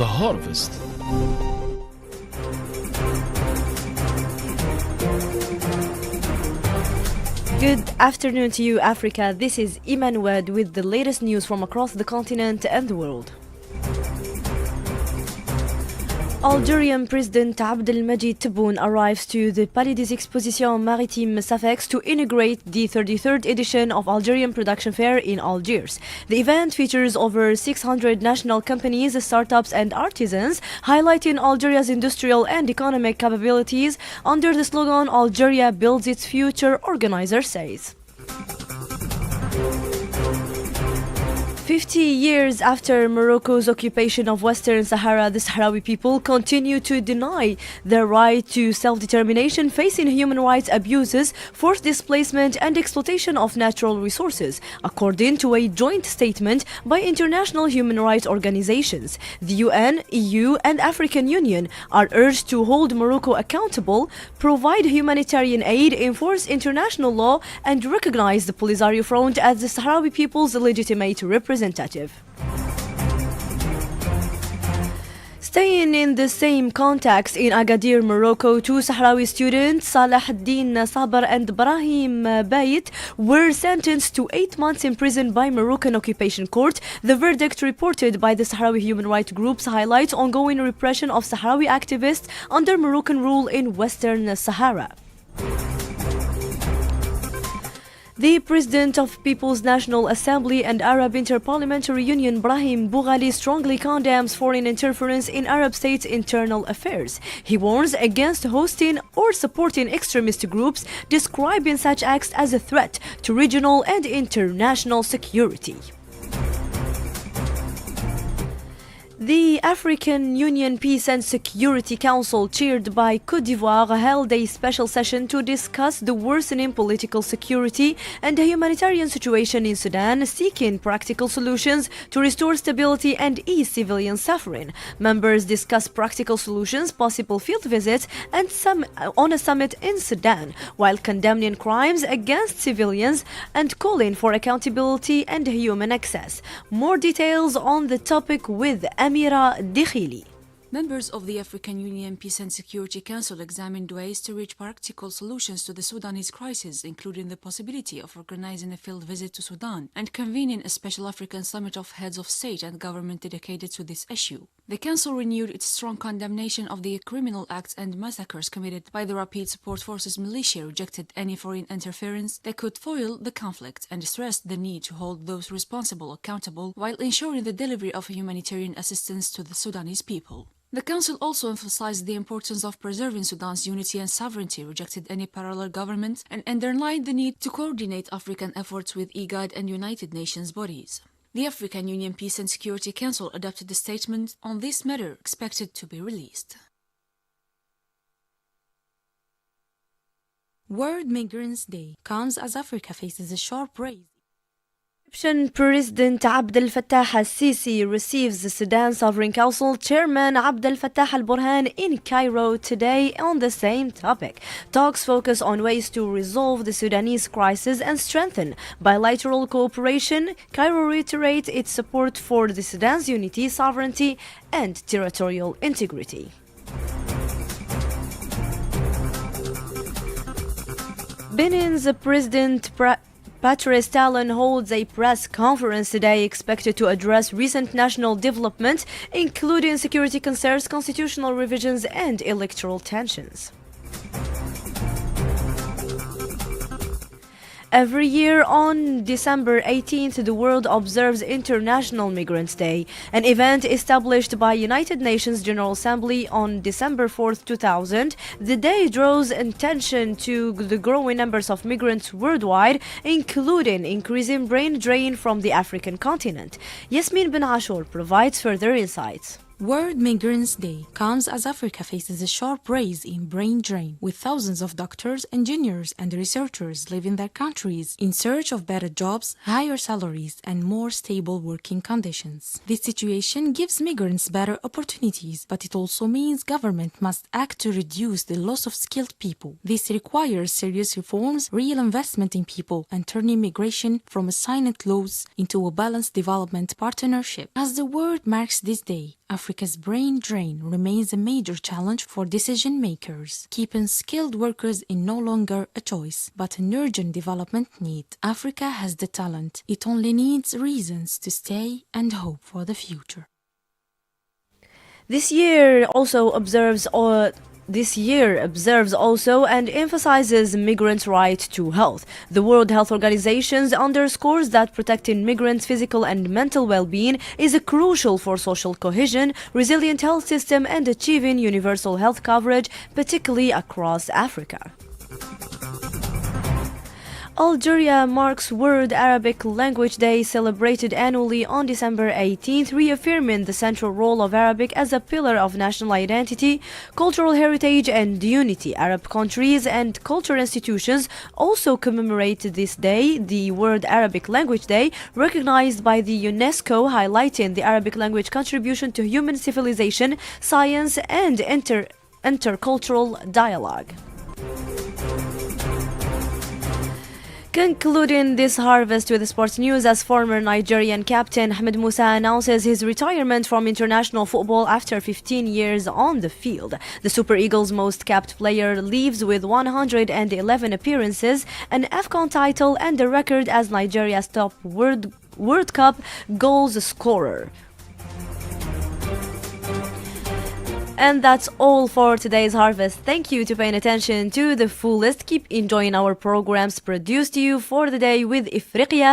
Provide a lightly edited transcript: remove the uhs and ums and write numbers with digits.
the harvest. Good afternoon to you, Africa. This is Imene Nouad with the latest news from across the continent and the world. Algerian President Abdelmadjid Tebboune arrives to the Palais des Expositions Maritimes Safex to inaugurate the 33rd edition of Algerian Production Fair in Algiers. The event features over 600 national companies, startups and artisans, highlighting Algeria's industrial and economic capabilities under the slogan "Algeria builds its future," organizer says. 50 years after Morocco's occupation of Western Sahara, the Sahrawi people continue to deny their right to self-determination, facing human rights abuses, forced displacement and exploitation of natural resources, according to a joint statement by international human rights organizations. The UN, EU and African Union are urged to hold Morocco accountable, provide humanitarian aid, enforce international law and recognize the Polisario Front as the Sahrawi people's legitimate representative. Staying in the same context, in Agadir, Morocco, two Sahrawi students, Salah ad-Din Saber and Brahim Bayit, were sentenced to 8 months in prison by Moroccan occupation court. The verdict, reported by the Sahrawi human rights groups, highlights ongoing repression of Sahrawi activists under Moroccan rule in Western Sahara. The President of People's National Assembly and Arab Interparliamentary Union, Brahim Boughali, strongly condemns foreign interference in Arab states' internal affairs. He warns against hosting or supporting extremist groups, describing such acts as a threat to regional and international security. The African Union Peace and Security Council, chaired by Côte d'Ivoire, held a special session to discuss the worsening political security and the humanitarian situation in Sudan, seeking practical solutions to restore stability and ease civilian suffering. Members discussed practical solutions, possible field visits, and on a summit in Sudan, while condemning crimes against civilians and calling for accountability and human access. More details on the topic with Amira Dikhili. Members of the African Union Peace and Security Council examined ways to reach practical solutions to the Sudanese crisis, including the possibility of organizing a field visit to Sudan and convening a special African summit of heads of state and government dedicated to this issue. The Council renewed its strong condemnation of the criminal acts and massacres committed by the Rapid Support Forces militia, rejected any foreign interference that could foil the conflict, and stressed the need to hold those responsible accountable while ensuring the delivery of humanitarian assistance to the Sudanese people. The Council also emphasized the importance of preserving Sudan's unity and sovereignty, rejected any parallel government, and underlined the need to coordinate African efforts with IGAD and United Nations bodies. The African Union Peace and Security Council adopted a statement on this matter, expected to be released. World Migrants Day comes as Africa faces a sharp rise. Egyptian President Abdel Fattah al-Sisi receives the Sudan Sovereign Council Chairman Abdel Fattah al-Burhan in Cairo today on the same topic. Talks focus on ways to resolve the Sudanese crisis and strengthen bilateral cooperation. Cairo reiterates its support for the Sudan's unity, sovereignty, and territorial integrity. Benin's President Patrice Talon holds a press conference today expected to address recent national developments, including security concerns, constitutional revisions, and electoral tensions. Every year on December 18th, the world observes International Migrants Day, an event established by United Nations General Assembly on December 4th, 2000. The day draws attention to the growing numbers of migrants worldwide, including increasing brain drain from the African continent. Yasmin Ben Ashur provides further insights. World Migrants Day comes as Africa faces a sharp rise in brain drain, with thousands of doctors, engineers, and researchers leaving their countries in search of better jobs, higher salaries, and more stable working conditions. This situation gives migrants better opportunities, but it also means government must act to reduce the loss of skilled people. This requires serious reforms, real investment in people, and turning migration from a silent loss into a balanced development partnership. As the world marks this day, Africa's brain drain remains a major challenge for decision makers, keeping skilled workers in no longer a choice, but an urgent development need. Africa has the talent, it only needs reasons to stay and hope for the future. This year observes also and emphasizes migrants' right to health. The World Health Organization underscores that protecting migrants' physical and mental well-being is crucial for social cohesion, resilient health system, and achieving universal health coverage, particularly across Africa. Algeria marks World Arabic Language Day, celebrated annually on December 18th, reaffirming the central role of Arabic as a pillar of national identity, cultural heritage, and unity. Arab countries and cultural institutions also commemorate this day, the World Arabic Language Day, recognized by the UNESCO, highlighting the Arabic language contribution to human civilization, science, and intercultural dialogue. Concluding this harvest with sports news, as former Nigerian captain Ahmed Musa announces his retirement from international football after 15 years on the field. The Super Eagles' most capped player leaves with 111 appearances, an AFCON title, and a record as Nigeria's top World Cup goals scorer. And that's all for today's harvest. Thank you to paying attention to the full list. Keep enjoying our programs produced to you for the day with Ifriqiya.